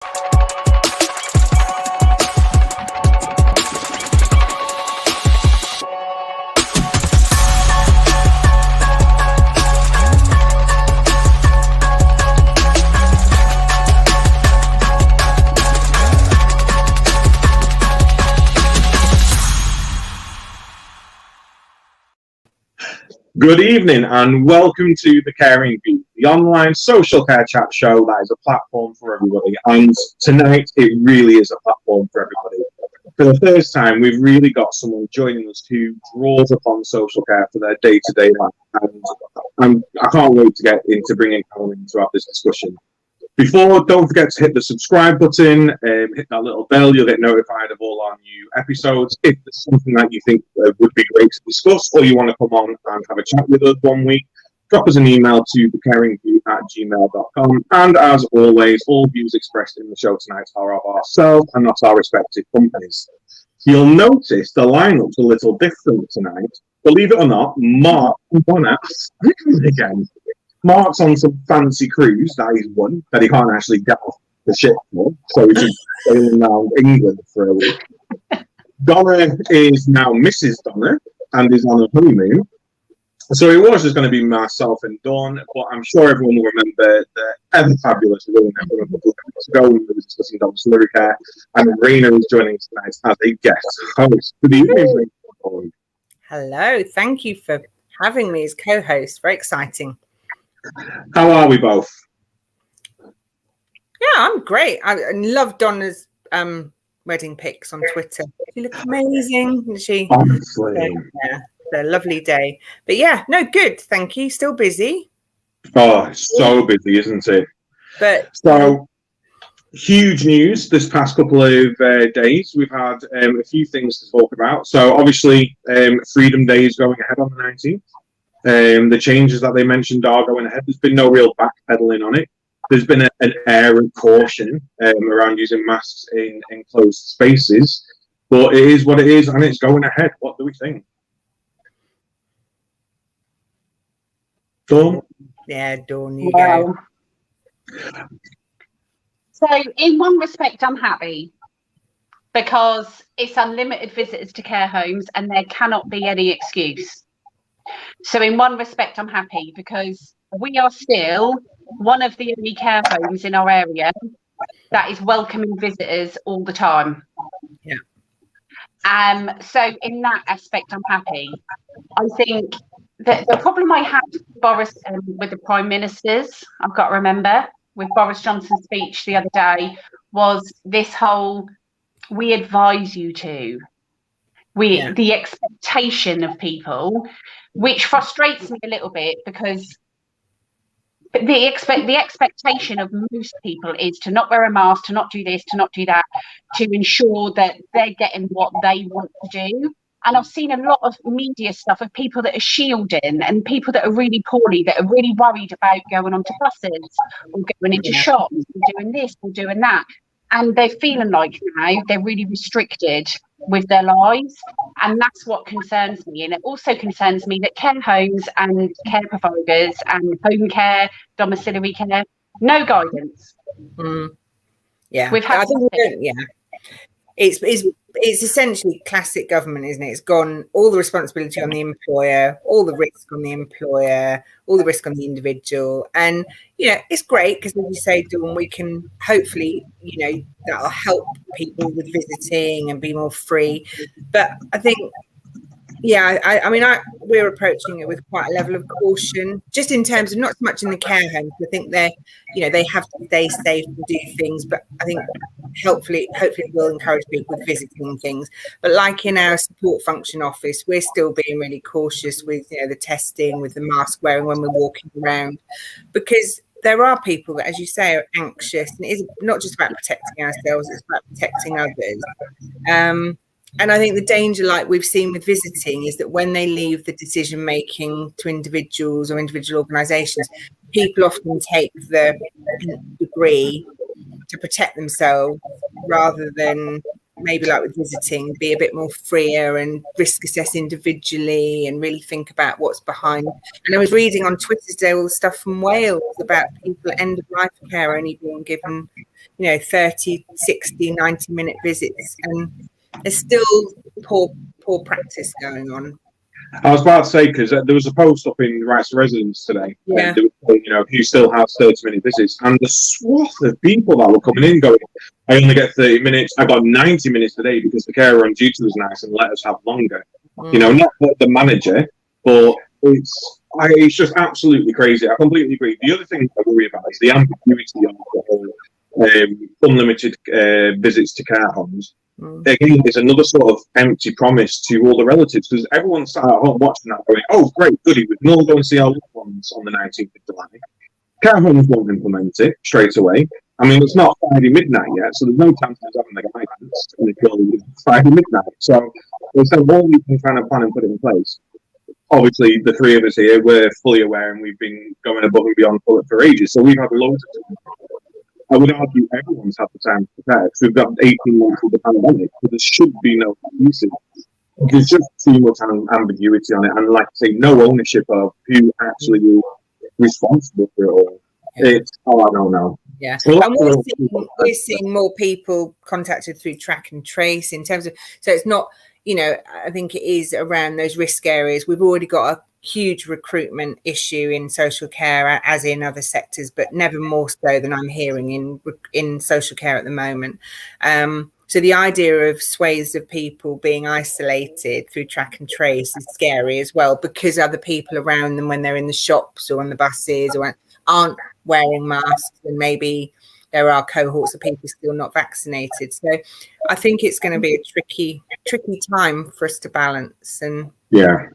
Good evening and welcome to The Caring View, the online social care chat show that is a platform for everybody. And tonight it really is a platform for everybody. For the first time, we've really got someone joining us who draws upon social care for their day-to-day life. And I can't wait to get into bringing Callum in to have this discussion. Before, don't forget to hit the subscribe button, hit that little bell, you'll get notified of all our new episodes. If there's something that you think would be great to discuss, or you want to come on and have a chat with us one week, drop us an email to thecaringview@gmail.com. And as always, all views expressed in the show tonight are of ourselves and not our respective companies. You'll notice the lineup's a little different tonight. Believe it or not, Mark again. Mark's on some fancy cruise that he's won that he can't actually get off the ship for, so he's just sailing around England for a week. Donna is now Mrs. Donna and is on a honeymoon. So it was just going to be myself and Dawn, but I'm sure everyone will remember the ever fabulous Raina from a couple of weeks ago when we were discussing domiciliary care, and Raina is joining us tonight as a guest host. Good evening, Raina. Hello, thank you for having me as co-host. Very exciting. How are we both? Yeah, I'm great. I love Donna's wedding pics on Twitter. She looks amazing, isn't she? Honestly. Yeah, it's a lovely day. But yeah, no, good. Thank you. Still busy. Oh, so busy, isn't it? But so huge news this past couple of days. We've had a few things to talk about. So obviously, Freedom Day is going ahead on the 19th. The changes that they mentioned are going ahead. There's been no real backpedaling on it. There's been an air of caution around using masks in enclosed spaces, but it is what it is, and it's going ahead. What do we think? Dawn? Yeah, Dawn, you go. So in one respect, I'm happy because it's unlimited visitors to care homes and there cannot be any excuse. So in one respect, I'm happy because we are still one of the only care homes in our area that is welcoming visitors all the time. Yeah. So in that aspect, I'm happy. I think that the problem I had with Boris with the Prime Ministers, I've got to remember, with Boris Johnson's speech the other day, was this whole, we advise you to. The expectation of people, which frustrates me a little bit because the expectation of most people is to not wear a mask, to not do this, to not do that, to ensure that they're getting what they want to do. And I've seen a lot of media stuff of people that are shielding and people that are really poorly, that are really worried about going onto buses or going into shops and doing this or doing that. And they're feeling like now they're really restricted with their lives. And that's what concerns me. And it also concerns me that care homes and care providers and home care, domiciliary care, no guidance. Yeah. We've had It's essentially classic government, isn't it? It's gone all the responsibility on the employer, all the risk on the employer, all the risk on the individual. And, it's great because, as you say, Dawn, we can hopefully, that'll help people with visiting and be more free. But I think, we're approaching it with quite a level of caution, just in terms of not so much in the care homes. I think they have to stay safe and do things, but I think hopefully it will encourage people with visiting things. But like in our support function office, we're still being really cautious with the testing, with the mask wearing when we're walking around, because there are people that, as you say, are anxious, and it is not just about protecting ourselves, it's about protecting others. And I think the danger, like we've seen with visiting, is that when they leave the decision making to individuals or individual organisations, people often take the degree to protect themselves rather than maybe like with visiting, be a bit more freer and risk assess individually and really think about what's behind. And I was reading on Twitter today all the stuff from Wales about people at end of life care only being given 30, 60, 90-minute visits, and there's still poor practice going on. I was about to say, because there was a post up in Rights to Residents today, Yeah. Who still has 30-minute visits, and the swath of people that were coming in going, I only get 30 minutes, I got 90 minutes today because the carer on duty was nice and let us have longer. Not the manager, but it's just absolutely crazy. I completely agree. The other thing I worry about is the ambiguity of the whole unlimited visits to care homes. Again, it's another sort of empty promise to all the relatives, because everyone's sat at home watching that going, oh, great, goody, we can all go and see our loved ones on the 19th of July. Care homes won't implement it straight away. I mean, it's not Friday midnight yet, so there's no chance of having the guidance until Friday midnight. So there's no more we can kind of plan and put it in place. Obviously, the three of us here, we're fully aware, and we've been going above and beyond for ages, so we've had loads of time. I would argue everyone's had the time to prepare, because we've got 18 months of the pandemic, so there should be no excuses. There's just too much ambiguity on it, and like I say, no ownership of who actually is responsible for it all. It's, I don't know. Yeah, and we're seeing more people contacted through track and trace in terms of, so it's not, I think it is around those risk areas. We've already got a huge recruitment issue in social care, as in other sectors, but never more so than I'm hearing in social care at the moment. So the idea of swathes of people being isolated through track and trace is scary as well, because other people around them, when they're in the shops or on the buses, or aren't wearing masks, and maybe there are cohorts of people still not vaccinated. So I think it's going to be a tricky time for us to balance. And yeah.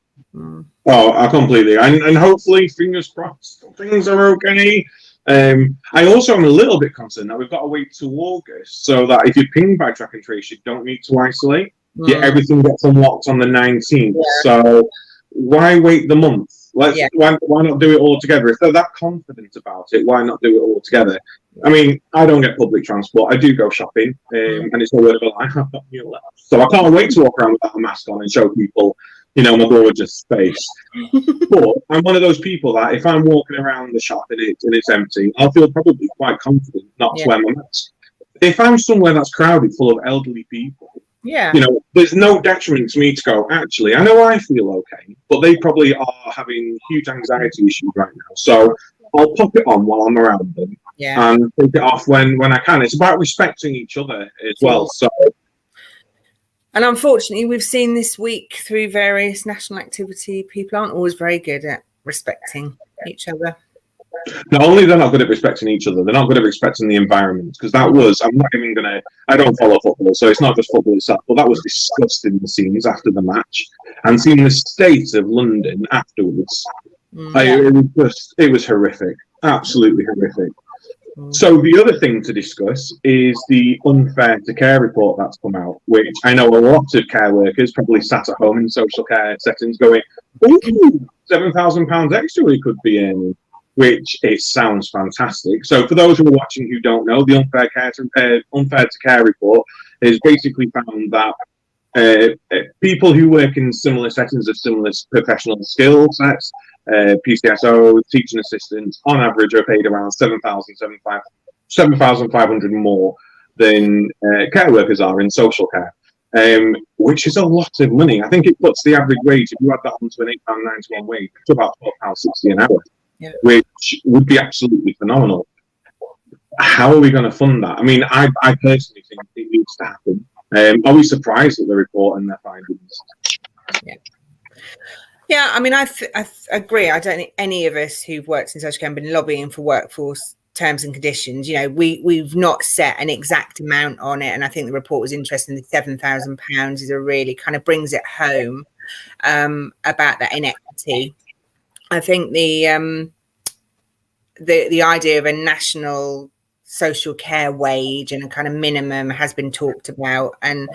Oh, I completely, and hopefully, fingers crossed, things are okay. I also am a little bit concerned that we've got to wait till August, so that if you're pinged by track and trace, you don't need to isolate. Everything gets unlocked on the 19th. So why wait the month? Why not do it all together? If they're that confident about it, why not do it all together? I mean, I don't get public transport. I do go shopping, and it's a word of a lie. I've got meal left, so I can't wait to walk around without a mask on and show people, my gorgeous face. But I'm one of those people that if I'm walking around the shop and it's empty, I'll feel probably quite confident not to wear my mask. If I'm somewhere that's crowded, full of elderly people, there's no detriment to me to go, actually, I know I feel okay, but they probably are having huge anxiety issues right now. So I'll pop it on while I'm around them and take it off when I can. It's about respecting each other as well. So. And unfortunately, we've seen this week through various national activity, people aren't always very good at respecting each other. Not only they're not good at respecting each other, they're not good at respecting the environment. Because I'm not even going to, I don't follow football, so it's not just football itself, but that was disgusting, the scenes after the match. And seeing the state of London afterwards, it was horrific, absolutely horrific. So the other thing to discuss is the unfair to care report that's come out, which I know a lot of care workers probably sat at home in social care settings going, ooh, £7,000 extra we could be earning, which it sounds fantastic. So for those who are watching who don't know, the unfair to care report has basically found that people who work in similar settings of similar professional skill sets, PCSO, teaching assistants, on average are paid around $7,500 more than care workers are in social care, which is a lot of money. I think it puts the average wage, if you add that onto an £8.91 wage, to about £12.60 an hour, which would be absolutely phenomenal. How are we going to fund that? I mean, I personally think it needs to happen. Are we surprised at the report and their findings? Yeah, I mean, I agree. I don't think any of us who've worked in social care have been lobbying for workforce terms and conditions. We've not set an exact amount on it, and I think the report was interesting. The £7,000 is a really kind of brings it home about that inequity. I think the idea of a national social care wage and a kind of minimum has been talked about, and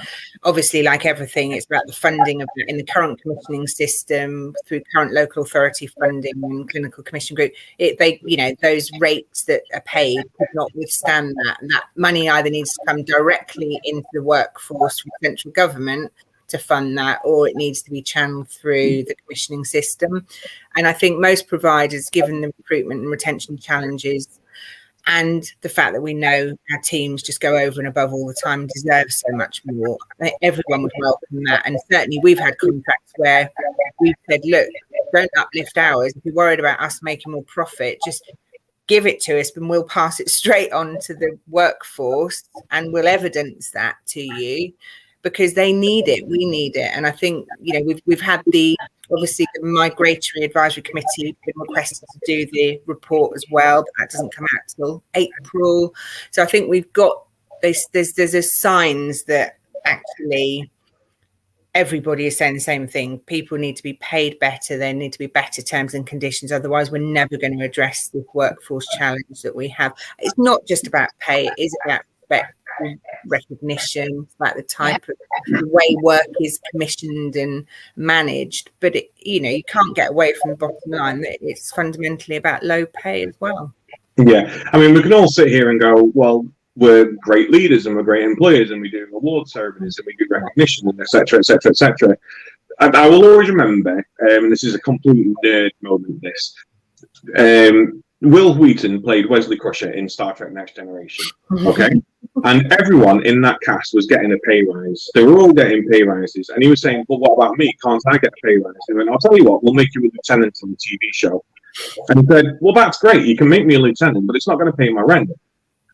obviously, like everything, it's about the funding of in the current commissioning system through current local authority funding and clinical commission group. Those rates that are paid could not withstand that, and that money either needs to come directly into the workforce from central government to fund that, or it needs to be channeled through the commissioning system. And I think most providers, given the recruitment and retention challenges and the fact that we know our teams just go over and above all the time and deserve so much more. I think everyone would welcome that. And certainly we've had contracts where we've said, look, don't uplift hours. If you're worried about us making more profit, just give it to us and we'll pass it straight on to the workforce and we'll evidence that to you, because they need it. We need it. And I think, we've had obviously the Migratory Advisory Committee been requested to do the report as well, but that doesn't come out till April. So I think we've got there's signs that actually everybody is saying the same thing. People need to be paid better. There need to be better terms and conditions. Otherwise, we're never going to address the workforce challenge that we have. It's not just about pay. It is about respect, recognition, about the type of the way work is commissioned and managed. But you can't get away from the bottom line that it's fundamentally about low pay as well. Yeah, I mean, we can all sit here and go, well, we're great leaders and we're great employers and we do award ceremonies and we give recognition and etc. etc. etc. And I will always remember, and this is a complete nerd moment, Will Wheaton played Wesley Crusher in Star Trek Next Generation, okay? And everyone in that cast was getting a pay rise. They were all getting pay rises. And he was saying, well, what about me? Can't I get a pay rise? He went, I'll tell you what, we'll make you a lieutenant on the TV show. And he said, well, that's great. You can make me a lieutenant, but it's not going to pay my rent.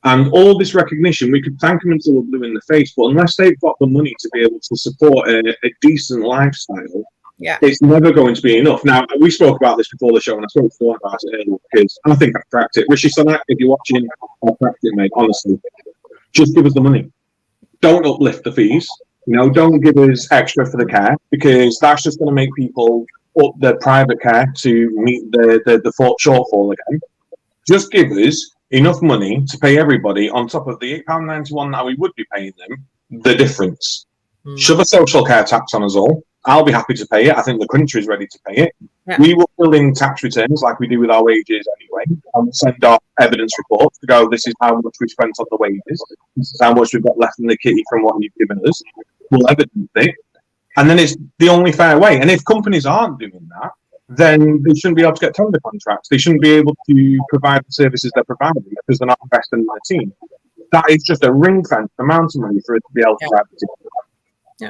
And all this recognition, we could thank them until we're blue in the face, but unless they've got the money to be able to support a decent lifestyle, it's never going to be enough. Now, we spoke about this before the show, and I spoke to Dawn about it earlier, because I think I've cracked it. Rishi Sunak, if you're watching, I've cracked it, mate, honestly. Just give us the money. Don't uplift the fees. Don't give us extra for the care, because that's just going to make people up their private care to meet the shortfall again. Just give us enough money to pay everybody on top of the £8.91 that we would be paying them, the difference. Shove a social care tax on us all. I'll be happy to pay it. I think the country's ready to pay it. Yeah. We will fill in tax returns like we do with our wages anyway, and send off evidence reports to go, this is how much we spent on the wages, this is how much we've got left in the kitty from what you've given us. We'll evidence it. And then it's the only fair way. And if companies aren't doing that, then they shouldn't be able to get tender contracts. They shouldn't be able to provide the services they're providing because they're not investing in their team. That is just a ring-fenced amount of money for it to be able to provide the team. Yeah.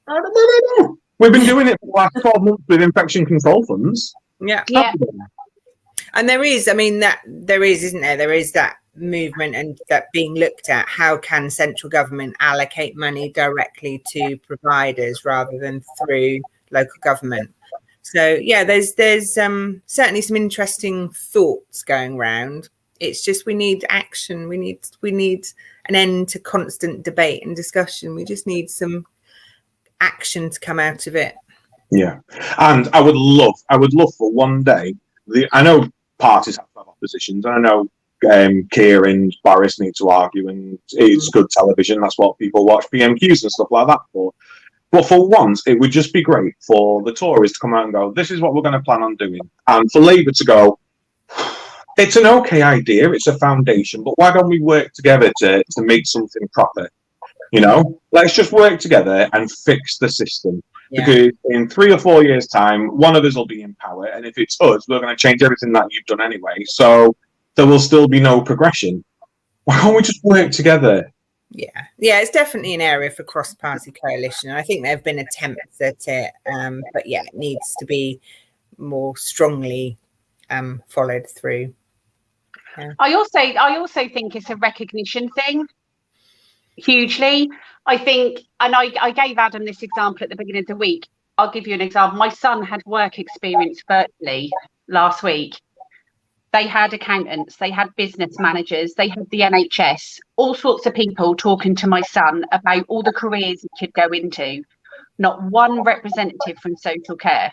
I don't know. We've been doing it for the last 12 months with infection control funds. Yeah. And there is that movement and that being looked at. How can central government allocate money directly to providers rather than through local government? So there's certainly some interesting thoughts going around. It's just we need action. We need an end to constant debate and discussion. We just need some action to come out of it. Yeah, and I would love for one day. I know parties have to have oppositions. I know Keir and Boris need to argue, and it's good television. That's what people watch PMQs and stuff like that for. But for once, it would just be great for the Tories to come out and go, this is what we're going to plan on doing. And for Labour to go, it's an okay idea, it's a foundation, but why don't we work together to make something proper? Let's just work together and fix the system. Yeah. Because in 3 or 4 years' time, one of us will be in power. And if it's us, we're going to change everything that you've done anyway. So there will still be no progression. Why can't we just work together? Yeah, it's definitely an area for cross-party coalition. I think there have been attempts at it, but it needs to be more strongly followed through. Yeah. I also think it's a recognition thing, hugely. I think, and I gave Adam this example at the beginning of the week. I'll give you an example. My son had work experience virtually last week. They had accountants, they had business managers, they had the NHS, all sorts of people talking to my son about all the careers he could go into. Not one representative from social care.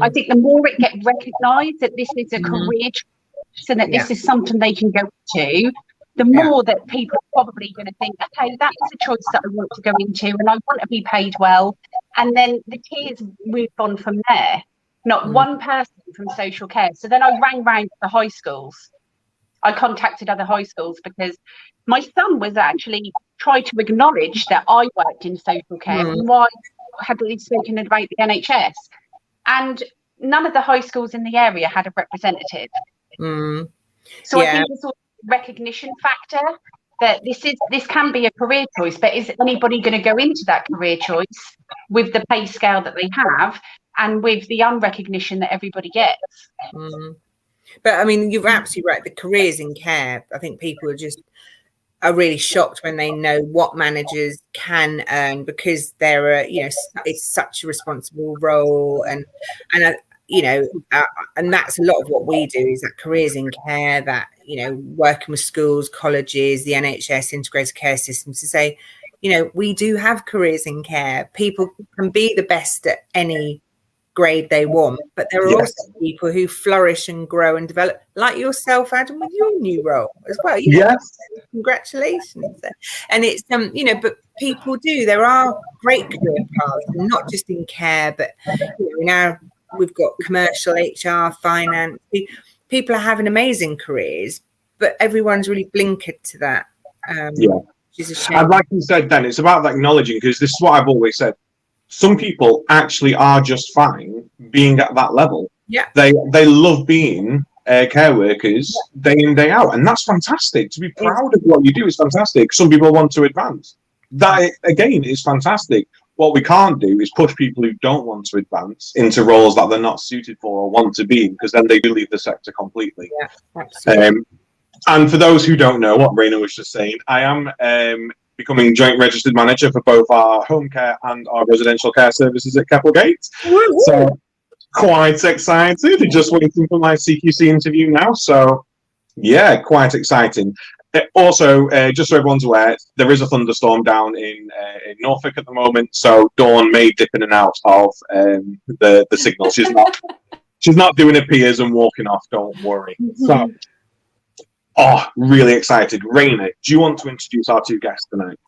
I think the more it gets recognised that this is a career choice and that this is something they can go to, the more that people are probably going to think, okay, that is a choice that I want to go into and I want to be paid well. And then the kids move on from there. Not one person from social care. So then I rang round to the high schools. I contacted other high schools because my son was actually trying to acknowledge that I worked in social care and why had he spoken about the NHS. And none of the high schools in the area had a representative. So I think it's all recognition factor, that this can be a career choice, but is anybody going to go into that career choice with the pay scale that they have and with the unrecognition that everybody gets? But I mean, you're absolutely right. The careers in care, I think people are really shocked when they know what managers can earn, because they're it's such a responsible role, and that's a lot of what we do, is that careers in care, that working with schools, colleges, the NHS, integrated care systems, to say, we do have careers in care. People can be the best at any grade they want, but there are also people who flourish and grow and develop, like yourself, Adam, with your new role as well. Congratulations. And it's but people do, there are great career paths, and not just in care, but now we've got commercial, HR, finance. People are having amazing careers, but everyone's really blinkered to that. Which is a shame. And like you said, then it's about acknowledging, because this is what I've always said. Some people actually are just fine being at that level. Yeah, they love being care workers day in, day out, and that's fantastic. To be proud of what you do is fantastic. Some people want to advance. That again is fantastic. What we can't do is push people who don't want to advance into roles that they're not suited for or want to be in, because then they do leave the sector completely. Yeah, absolutely. And for those who don't know what Raina was just saying, I am becoming joint registered manager for both our home care and our residential care services at Keppelgate. Woo-hoo. So quite excited. Just waiting for my CQC interview now. So yeah, quite exciting. Also, just so everyone's aware, there is a thunderstorm down in Norfolk at the moment. So Dawn may dip in and out of the signal. She's not doing her peers and walking off. Don't worry. So. Really excited. Raina, do you want to introduce our two guests tonight?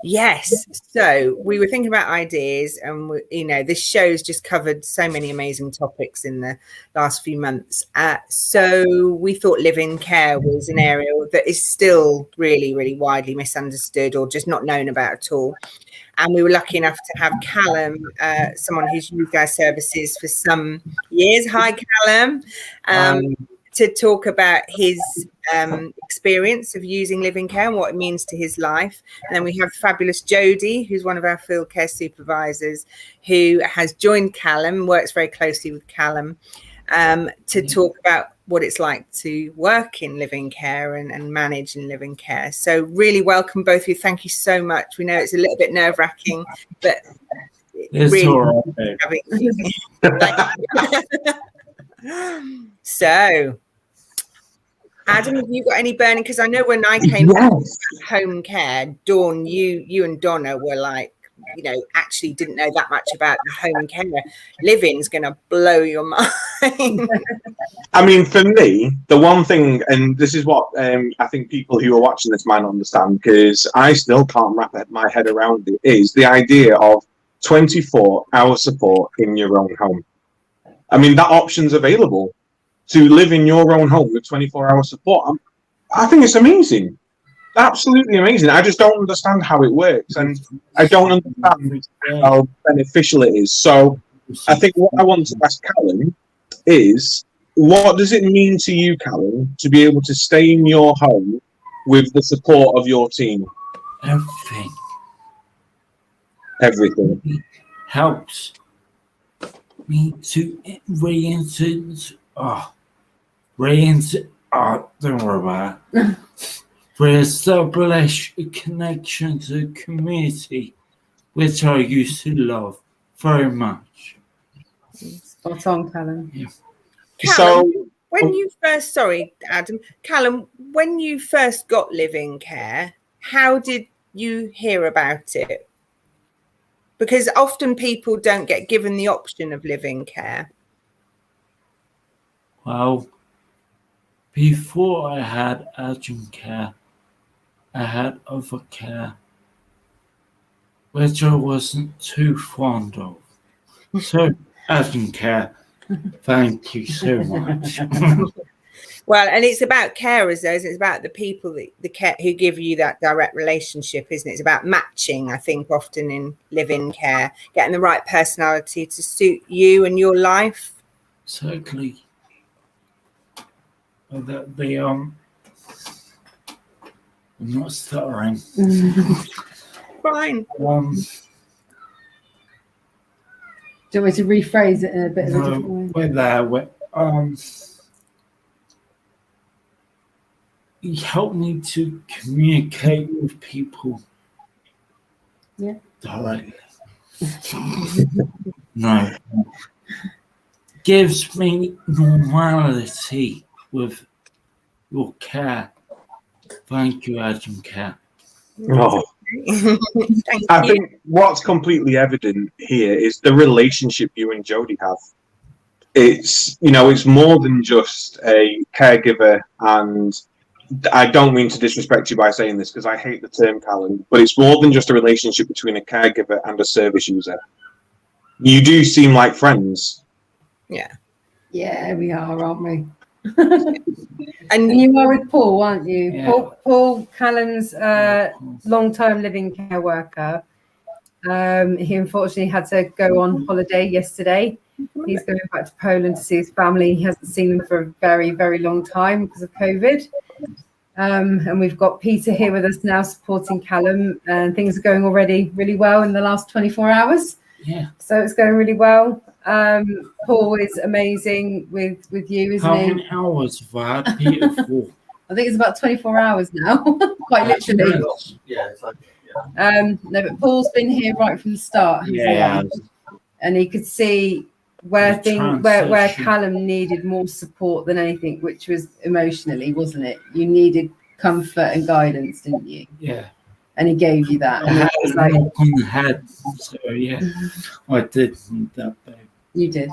Yes. So we were thinking about ideas, and this show's just covered so many amazing topics in the last few months. So we thought live-in care was an area that is still really, really widely misunderstood or just not known about at all. And we were lucky enough to have Callum, someone who's used our services for some years. Hi, Callum. To talk about his experience of using live-in care and what it means to his life. And then we have fabulous Jodie, who's one of our Field Care Supervisors, who has joined Callum, works very closely with Callum, to talk about what it's like to work in live-in care and manage in live-in care. So really welcome both of you. Thank you so much. We know it's a little bit nerve-wracking, but it's really all right. So Adam, have you got any burning? Because I know when I came to home care, Dawn, you and Donna were like, actually didn't know that much about the home care. Live-in's going to blow your mind. I mean, for me, the one thing, and this is what I think people who are watching this might not understand, because I still can't wrap my head around it, is the idea of 24-hour support in your own home. I mean, that option's available. To live in your own home with 24-hour support, I think it's amazing. Absolutely amazing. I just don't understand how it works, and I don't understand how beneficial it is. So I think what I want to ask Callum is, what does it mean to you, Callum, to be able to stay in your home with the support of your team? Everything. It helps me to don't worry about it. Re-establish a connection to the community, which I used to love very much. Spot on, Callum. Yeah. Callum, when you first, sorry, Adam, Callum, when you first got live-in care, how did you hear about it? Because often people don't get given the option of live-in care. Well, before I had Agincare, I had other care, which I wasn't too fond of. So, Agincare, thank you so much. Well, and it's about carers, though. It's about the people who give you that direct relationship, isn't it? It's about matching, I think, often in live-in care, getting the right personality to suit you and your life. Certainly. I'm not stuttering. Fine. Do you want me to rephrase it in a bit of a different way? We're there. You help me to communicate with people. Yeah. Directly. No. Gives me normality with your care. Thank you, Agincare. Oh, Thank I you. think what's completely evident here is the relationship you and Jodie have. It's, it's more than just a caregiver, and I don't mean to disrespect you by saying this because I hate the term, Callum, but it's more than just a relationship between a caregiver and a service user. You do seem like friends. Yeah. Yeah, we are, aren't we? And And you are with Paul, aren't you? Yeah. Paul Callum's long-term living care worker. He unfortunately had to go on holiday yesterday. He's going back to Poland to see his family. He hasn't seen them for a very, very long time because of COVID. And we've got Peter here with us now supporting Callum, and things are going already really well in the last 24 hours. Yeah. So it's going really well. Paul is amazing with you, isn't How he? many hours have I had Peter for? I think it's about 24 hours now, quite literally. Yeah, it's like, No, but Paul's been here right from the start, hasn't Yeah. he? And he could see where transition. Callum needed more support than anything, which was emotionally, wasn't it? You needed comfort and guidance, didn't you? Yeah. And he gave you that. I And had it was a like, knock on the head. So, yeah, I did need that, babe. you did.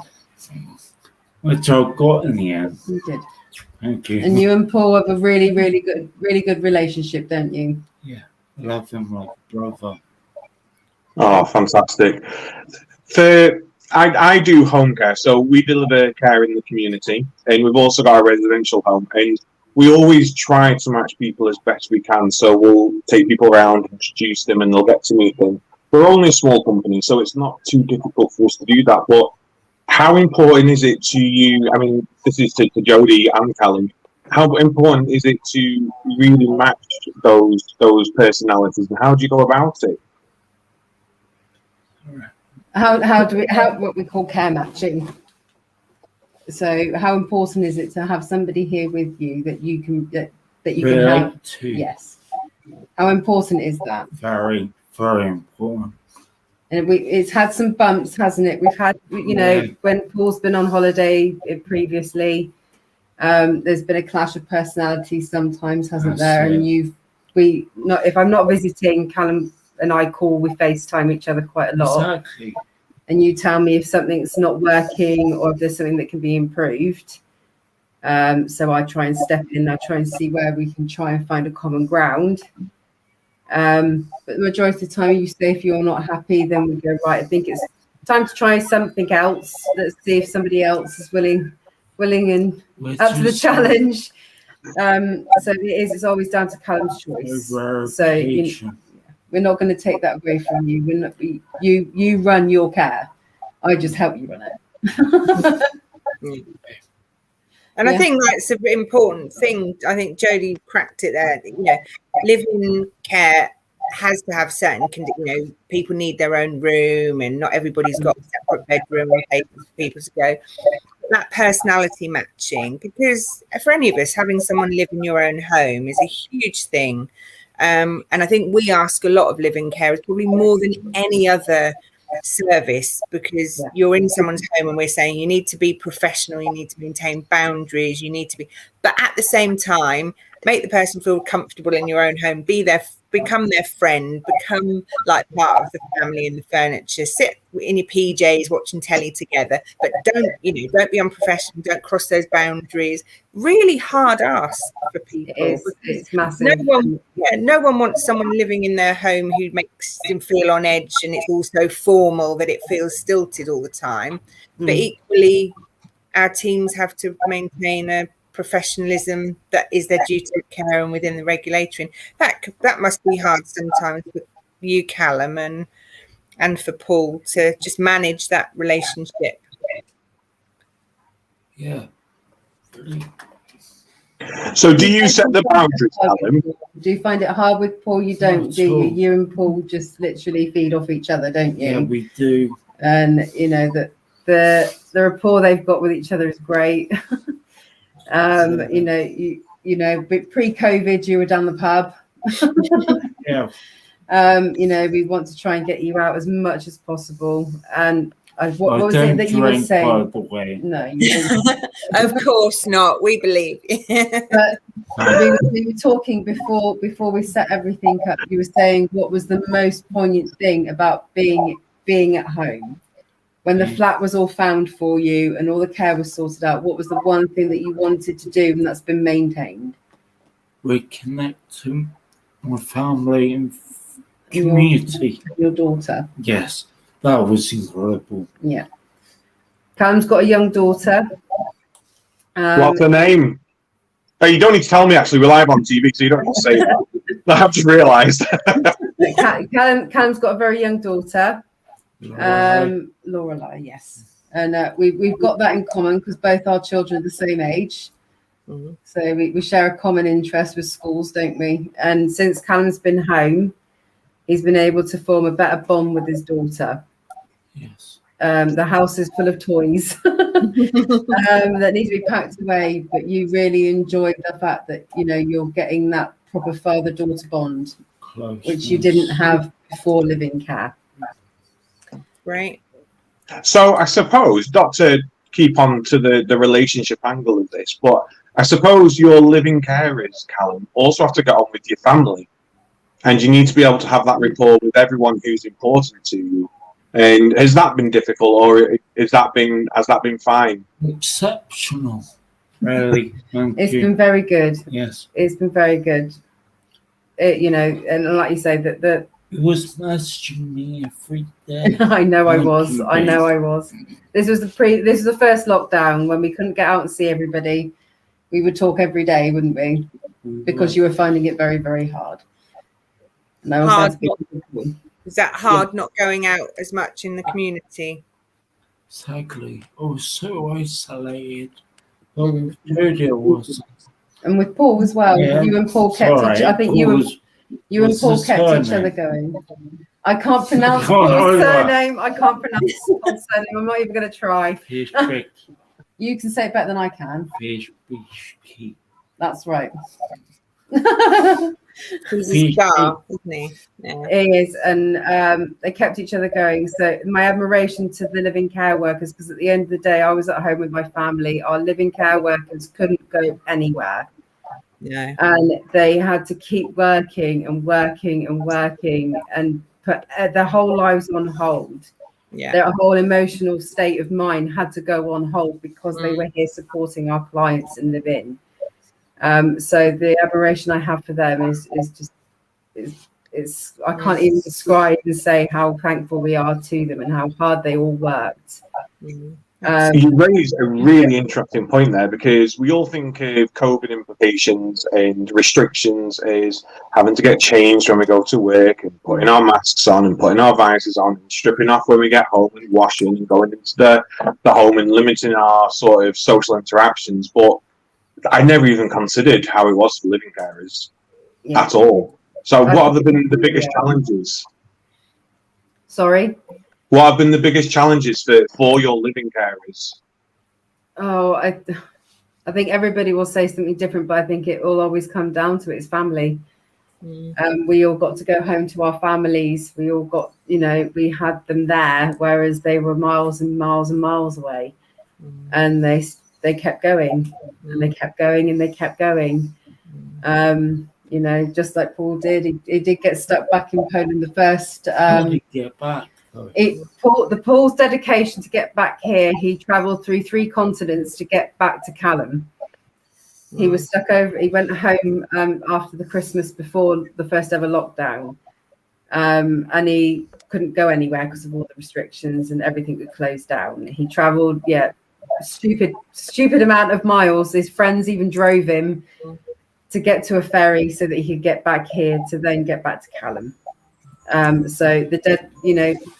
Which I got in the end. You did. Thank you. And you and Paul have a really, really good relationship, don't you? Love him like a brother. Oh, fantastic. I do home care, so we deliver care in the community, and we've also got a residential home, and we always try to match people as best we can. So we'll take people around, introduce them, and they'll get to meet them. We're only a small company, so it's not too difficult for us to do that. But how important is it to you? I mean, this is to Jodie and Callum. How important is it to really match those personalities, and how do you go about it? How what we call care matching. So how important is it to have somebody here with you that you can have? To Yes. How important is that? very, very important. And it's had some bumps, hasn't it? We've had, when Paul's been on holiday previously, there's been a clash of personalities sometimes, hasn't there? And if I'm not visiting, Callum and I we FaceTime each other quite a lot. Exactly. And you tell me if something's not working or if there's something that can be improved. So I try and step in. I try and see where we can try and find a common ground. But the majority of the time, you say if you're not happy, then we go, right, I think it's time to try something else. Let's see if somebody else is willing and up to the challenge. So it's always down to Callum's choice. So we're not going to take that away from you. We're not, you run your care. I just help you run it. And I think that's an important thing. I think Jodie cracked it there. Living care has to have certain, people need their own room, and not everybody's got a separate bedroom and places for people to go. That personality matching, because for any of us, having someone live in your own home is a huge thing. And I think we ask a lot of living carers, probably more than any other service, because you're in someone's home and we're saying you need to be professional, you need to maintain boundaries, but at the same time, make the person feel comfortable in your own home, become their friend, become like part of the family and the furniture, sit in your PJs watching telly together, but don't be unprofessional, don't cross those boundaries. Really hard ask for people. It's massive. No one wants someone living in their home who makes them feel on edge, and it's also formal that it feels stilted all the time. But equally, our teams have to maintain a professionalism that is their duty of care and within the regulatory. That must be hard sometimes for you, Callum, and for Paul to just manage that relationship. Yeah. So do you set the boundaries, Callum? Do you find it hard with Paul? You don't, Not do you? at all. You and Paul just literally feed off each other, don't you? Yeah, we do. And you know that the rapport they've got with each other is great. You know, but pre-COVID, you were down the pub. Yeah. We want to try and get you out as much as possible. And what was don't it that you were drink, saying? by the way. No, you didn't. Of course not. We believe. But we were talking before we set everything up. You were saying what was the most poignant thing about being at home when the flat was all found for you and all the care was sorted out. What was the one thing that you wanted to do and that's been maintained? Reconnect to my family and community. Your daughter. Yes, that was incredible. Yeah. Callum's got a young daughter. What's her name? Oh, you don't need to tell me, actually. We're live on TV, so you don't need to say that. I've just realised. Callum's got a very young daughter. Lorelei, yes. And we've got that in common because both our children are the same age. Mm-hmm. So we share a common interest with schools, don't we? And since Callum's been home, he's been able to form a better bond with his daughter. Yes. The house is full of toys that need to be packed away, but you really enjoyed the fact that, you know, you're getting that proper father-daughter bond, which you didn't have before living care. Right. So I suppose, not to keep on to the relationship angle of this, but I suppose your living carers, Callum, also have to get on with your family. And you need to be able to have that rapport with everyone who's important to you. And has that been difficult, or has that been fine? Exceptional, really. It's been very good. Yes. It's been very good. And like you say, that it was messaging me every day. I know I was. This was the first lockdown when we couldn't get out and see everybody. We would talk every day, wouldn't we? Because you were finding it very, very hard. No, is that hard not going out as much in the community? Exactly. I was so isolated. Well, with Jodie was. And with Paul as well. Yeah. You and Paul kept you and Paul kept each other going. I can't pronounce Paul's surname. I'm not even going to try. You can say it better than I can. That's right. He's a star, isn't he? Yeah. He is, and they kept each other going. So my admiration to the living care workers, because at the end of the day, I was at home with my family. Our living care workers couldn't go anywhere. No. And they had to keep working and working and working and put their whole lives on hold. Yeah. Their whole emotional state of mind had to go on hold because they were here supporting our clients and live in. So the admiration I have for them is I can't even describe and say how thankful we are to them and how hard they all worked. You raised a really interesting point there, because we all think of COVID implications and restrictions as having to get changed when we go to work and putting our masks on and putting our visors on and stripping off when we get home and washing and going into the home and limiting our sort of social interactions. But I never even considered how it was for living carers at all. So what have been the biggest challenges? Sorry? What have been the biggest challenges for your living carers? Oh, I think everybody will say something different, but I think it will always come down to its family. We all got to go home to our families. We all got, we had them there, whereas they were miles and miles and miles away. And they kept going and they kept going and they kept going. Just like Paul did. He did get stuck back in Poland the first. Get back. Paul's dedication to get back here, he travelled through 3 continents to get back to Callum. He was stuck over. He went home after the Christmas before the first ever lockdown, and he couldn't go anywhere because of all the restrictions and everything that closed down. He travelled, stupid amount of miles. His friends even drove him to get to a ferry so that he could get back here to then get back to Callum. So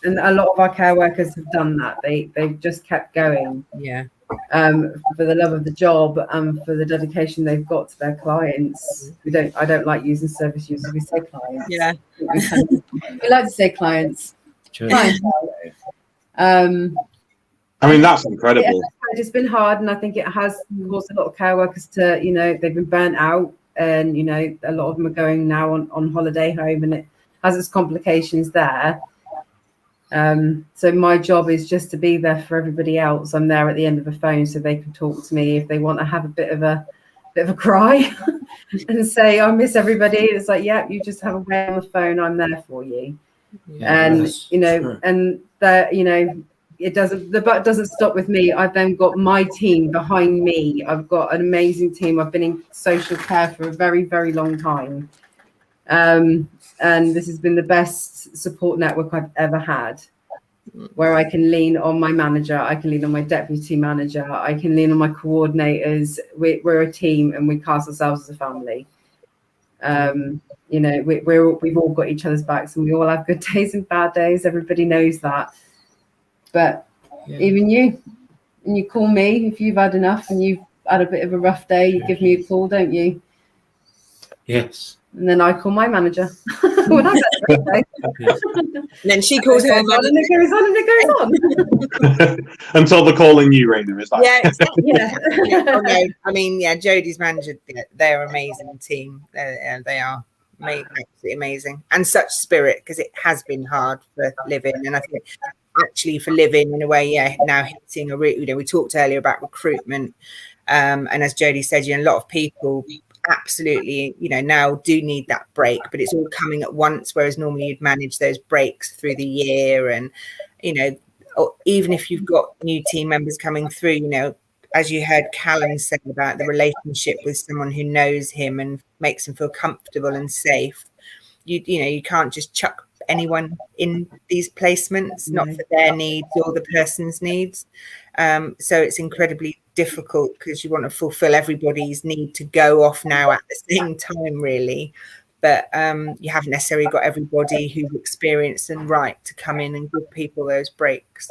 and a lot of our care workers have done that. They've just kept going. Yeah. For the love of the job and for the dedication they've got to their clients. I don't like using service users. We say clients. Yeah. We like to say clients. Clients. I mean, that's incredible. It's been hard, and I think it has caused a lot of care workers to, they've been burnt out, and a lot of them are going now on holiday home, and it has its complications there. So my job is just to be there for everybody else. I'm there at the end of the phone so they can talk to me if they want to have a bit of a cry and say, I miss everybody. It's like, yeah, you just have a way on the phone. I'm there for you. Yeah. And, and the buck doesn't stop with me. I've then got my team behind me. I've got an amazing team. I've been in social care for a very, very long time. And this has been the best support network I've ever had, where I can lean on my manager, I can lean on my deputy manager, I can lean on my coordinators. We're a team, and we cast ourselves as a family. We've all got each other's backs, and we all have good days and bad days. Everybody knows that. But even you, and you call me if you've had enough and you've had a bit of a rough day, you give me a call, don't you? Yes. And then I call my manager. When I've had a rough day. And then she calls her manager. And it goes on. Until they're calling you, Raina, is that? Yeah, exactly. Yeah. Oh, no. I mean, Jodie's manager, they're an amazing team. They are absolutely amazing. And such spirit, because it has been hard for living. And I think actually for living in a way, now hitting a route, we talked earlier about recruitment. And as Jodie said, a lot of people absolutely, now do need that break, but it's all coming at once, whereas normally you'd manage those breaks through the year. And, even if you've got new team members coming through, as you heard Callum say about the relationship with someone who knows him and makes him feel comfortable and safe, you can't just chuck anyone in these placements, not for their needs or the person's needs. So it's incredibly difficult because you want to fulfill everybody's need to go off now at the same time, really. But you haven't necessarily got everybody who's experienced and right to come in and give people those breaks.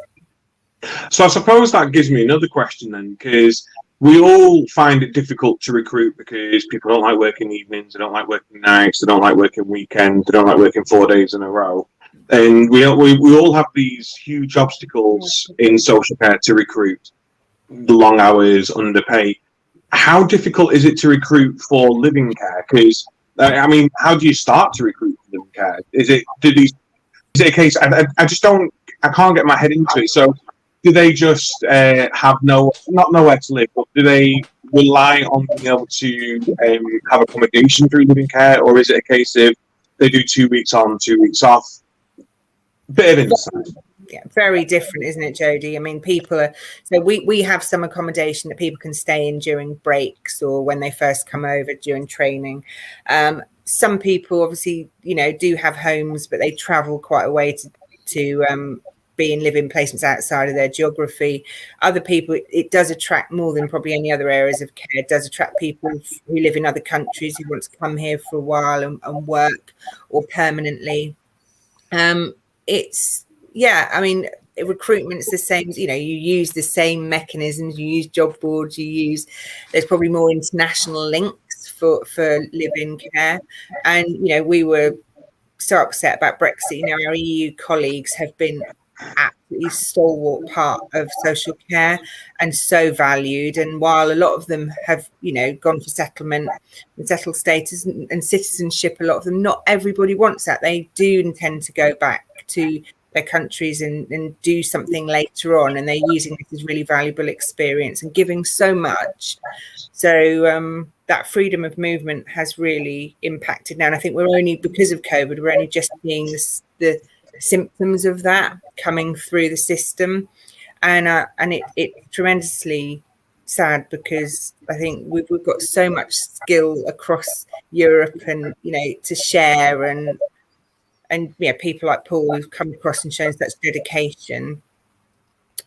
So I suppose that gives me another question then, because we all find it difficult to recruit because people don't like working evenings, they don't like working nights, they don't like working weekends, they don't like working 4 days in a row. And we all have these huge obstacles in social care to recruit. The long hours, underpay. How difficult is it to recruit for living care? Because how do you start to recruit for living care? Is it a case? I can't get my head into it. So, do they just have not nowhere to live, but do they rely on being able to have accommodation through living care, or is it a case of they do 2 weeks on, 2 weeks off? Bit of insight. Yeah, very different, isn't it, Jodie? I mean, we have some accommodation that people can stay in during breaks or when they first come over during training. Some people obviously, do have homes, but they travel quite a way to be in living placements outside of their geography. Other people, it does attract more than probably any other areas of care. It does attract people who live in other countries who want to come here for a while and work or permanently. Recruitment's the same. You use the same mechanisms. You use job boards. There's probably more international links for live-in care. And we were so upset about Brexit. Our EU colleagues have been absolutely stalwart part of social care and so valued. And while a lot of them have gone for settlement and settled status and citizenship, a lot of them, not everybody wants that. They do intend to go back to their countries and do something later on, and they're using this as really valuable experience and giving so much. So that freedom of movement has really impacted now, and I think we're only, because of COVID, we're only just seeing the symptoms of that coming through the system, and it's tremendously sad, because I think we've got so much skill across Europe and to share, and people like Paul who've come across and shown such dedication.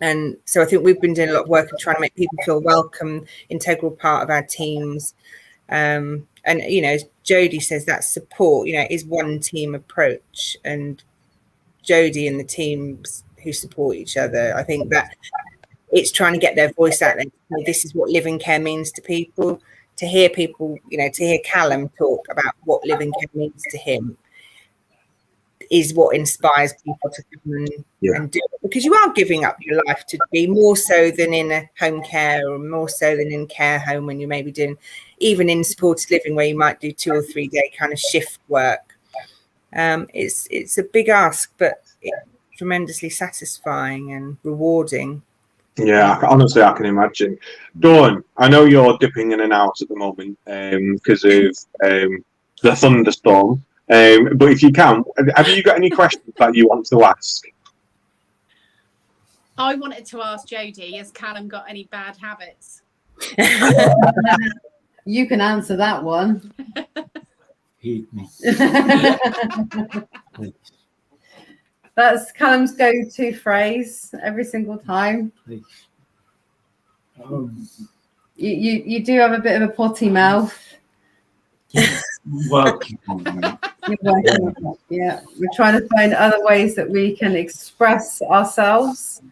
And so I think we've been doing a lot of work and trying to make people feel welcome, integral part of our teams. And And, you know, Jodie says that support, you know, is one team approach, and Jodie and the teams who support each other, I think that it's trying to get their voice out there. This is what living care means to people. To hear people, you know, to hear Callum talk about what living care means to him is what inspires people to come and do it, because you are giving up your life to be more so than in a home care, or more so than in care home when you may be doing, even in supported living where you might do 2 or 3 day kind of shift work. It's a big ask, but it's tremendously satisfying and rewarding. Yeah, honestly, I can imagine. Dawn, I know you're dipping in and out at the moment because of the thunderstorm. But if you can, have you got any questions that you want to ask? I wanted to ask Jodie, has Callum got any bad habits? You can answer that one. Feed me. That's Callum's go-to phrase every single time. Please. You do have a bit of a potty mouth. Working on that. Yeah, we're trying to find other ways that we can express ourselves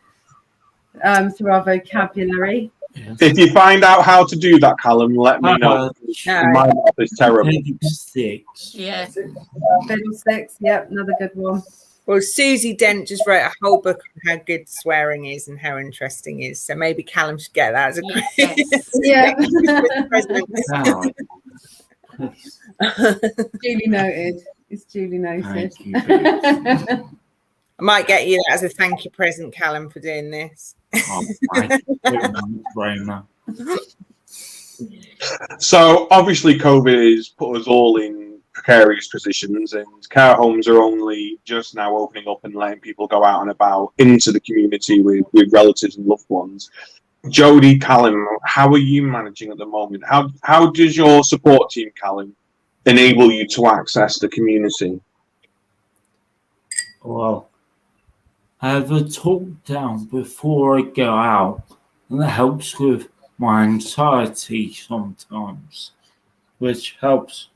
through our vocabulary. Yes. If you find out how to do that, Callum, let me know. My mouth is terrible. Six. Yeah. Fiddlesticks, yep, another good one. Well, Susie Dent just wrote a whole book on how good swearing is and how interesting it is. So maybe Callum should get that as a Yes. Yeah. Duly noted. It's duly noted. Thank you. I might get you that as a thank you present, Callum, for doing this. Raina. So obviously COVID has put us all in precarious positions, and care homes are only just now opening up and letting people go out and about into the community with relatives and loved ones. Jodie, Callum, how are you managing at the moment? How does your support team, Callum, enable you to access the community? Well, I have a talk down before I go out, and that helps with my anxiety sometimes, which helps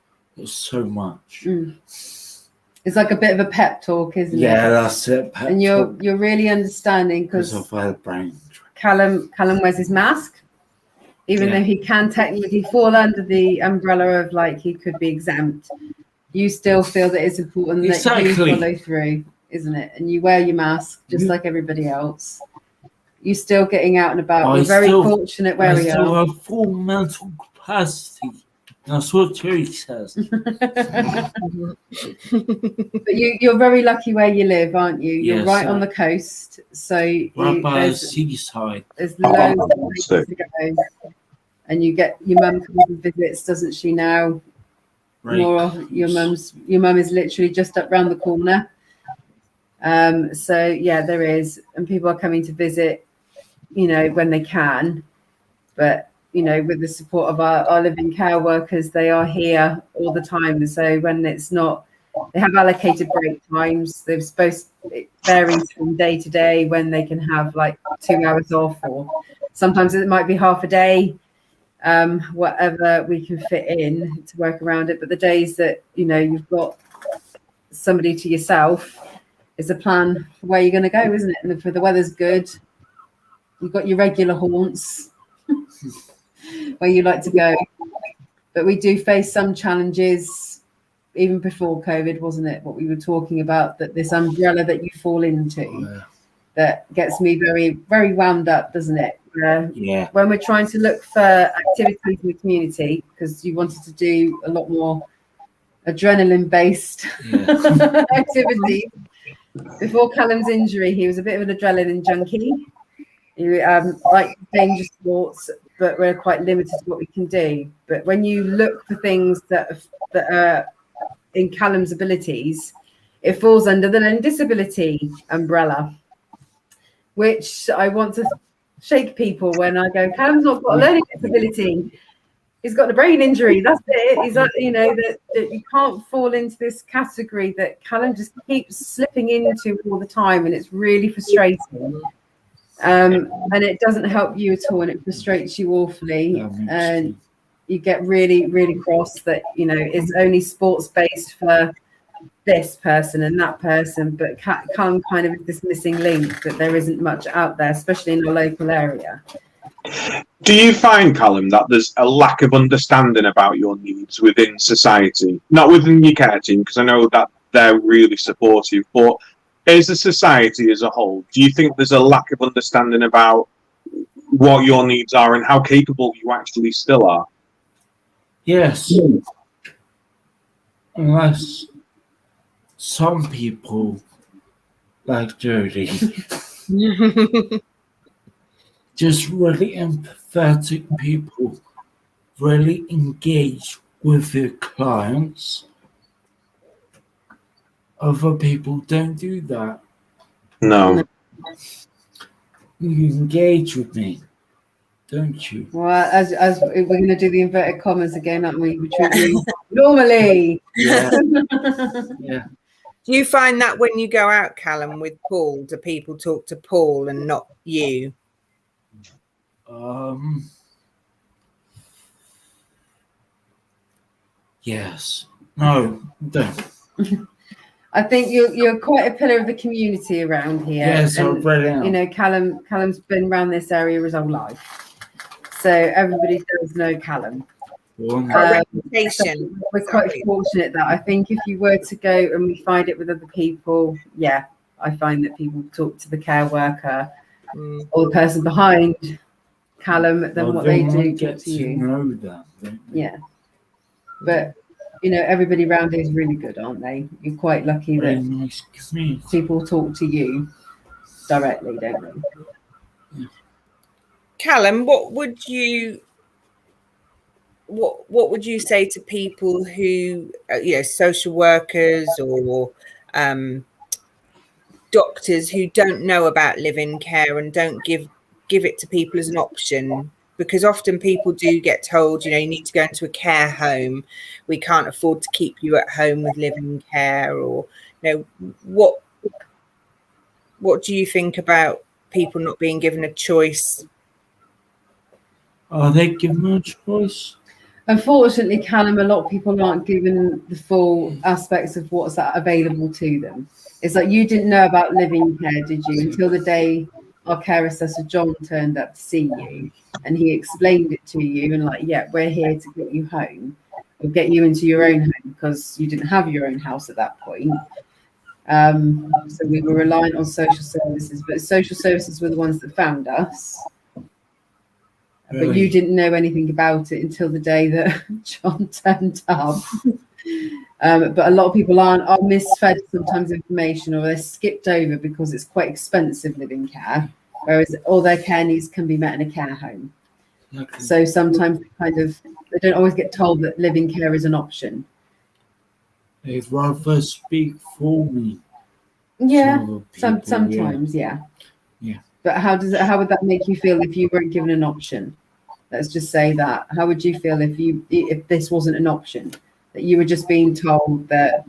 so much. It's like a bit of a pep talk, isn't it? Yeah, that's it. And you're really understanding, because I've had a brain. Callum wears his mask, even though he can technically fall under the umbrella of, like, he could be exempt. You still feel that it's important that you follow through, isn't it? And you wear your mask just like everybody else. You're still getting out and about. We're very fortunate where we are. I still have full mental capacity. That's what Terry says. But you're very lucky where you live, aren't you? You're right on the coast, so right by the seaside. There's loads of places to go, and you get your mum comes and visits, doesn't she? Now, more often, your mum is literally just up round the corner. So yeah, there is, and people are coming to visit, you know, when they can, but. You know, with the support of our living care workers, they are here all the time. So when it's not, they have allocated break times. They're it varies from day to day when they can have like 2 hours off, or sometimes it might be half a day, whatever we can fit in to work around it. But the days that, you know, you've got somebody to yourself, is a plan for where you're going to go, isn't it? And if the weather's good, you've got your regular haunts. Where you like to go, but we do face some challenges even before COVID, wasn't it? What we were talking about, that this umbrella that you fall into, that gets me very, very wound up, doesn't it? When we're trying to look for activities in the community, because you wanted to do a lot more adrenaline-based activities. Before Callum's injury, he was a bit of an adrenaline junkie. He liked dangerous sports, but we're quite limited to what we can do. But when you look for things that are in Callum's abilities, it falls under the learning disability umbrella, which I want to shake people when I go, Callum's not got a learning disability. He's got a brain injury. That's it. He's like, you know, that you can't fall into this category that Callum just keeps slipping into all the time, and it's really frustrating. And it doesn't help you at all, and it frustrates you awfully. And you get really, really cross that, you know, it's only sports based for this person and that person, but Callum kind of this missing link that there isn't much out there, especially in the local area. Do you find, Callum, that there's a lack of understanding about your needs within society? Not within your care team, because I know that they're really supportive, but as a society as a whole, do you think there's a lack of understanding about what your needs are and how capable you actually still are? Yes. Unless some people, like Jodie, just really empathetic people, really engage with their clients. Other people don't do that. No. You engage with me, don't you? Well, as we're going to do the inverted commas again, aren't we? Which we do normally. Yeah. Yeah. Do you find that when you go out, Callum, with Paul, do people talk to Paul and not you? Yes. No, don't. I think you're quite a pillar of the community around here. Yes, and, I really am. you know, Callum's been around this area his whole life, so everybody does know Callum. Reputation. We're quite fortunate that I think if you were to go and we find it with other people, yeah, I find that people talk to the care worker or the person behind Callum than what they do get to you. Know that, don't they? Yeah, but you know, everybody around here is really good, aren't they? You're quite lucky Very that nice community. people talk to you directly, don't they? Yeah. Callum, what would you say to people who, you know, social workers or doctors who don't know about live-in care and don't give it to people as an option? Because often people do get told, you know, you need to go into a care home. We can't afford to keep you at home with live-in care. Or, you know, what do you think about people not being given a choice? Are they given a choice? Unfortunately, Callum, a lot of people aren't given the full aspects of what's available to them. It's like you didn't know about live-in care, did you? Until the day our care assessor John turned up to see you and he explained it to you and like, yeah, we're here to get you home or get you into your own home because you didn't have your own house at that point. So we were reliant on social services, but social services were the ones that found us. But you didn't know anything about it until the day that John turned up. But a lot of people are misfed sometimes information, or they're skipped over because it's quite expensive living care, whereas all their care needs can be met in a care home. Okay. So sometimes they don't always get told that living care is an option. They'd rather speak for me. Yeah, sometimes, yeah. But how would that make you feel if you weren't given an option? Let's just say that. How would you feel if this wasn't an option? That you were just being told that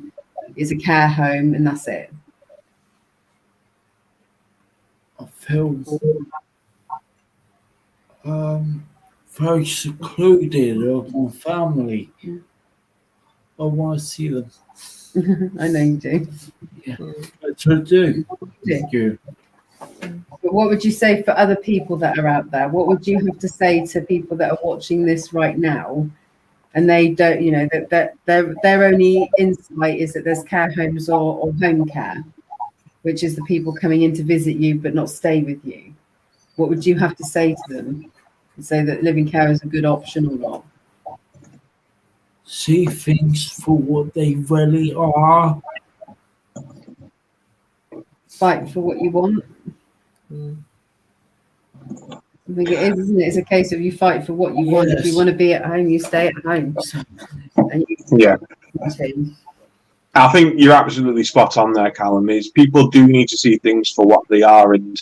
it's a care home and that's it? I feel very secluded of my family. I want to see them. I know you do. Yeah, I do. Thank you. But what would you say for other people that are out there? What would you have to say to people that are watching this right now, and they don't, you know, that their only insight is that there's care homes or home care, which is the people coming in to visit you but not stay with you? What would you have to say to them? Say that living care is a good option or not? See things for what they really are. Fight for what you want. I think it is, isn't it? It's a case of you fight for what you want. If you want to be at home, you stay at home. And I think you're absolutely spot on there, Callum. Is people do need to see things for what they are, and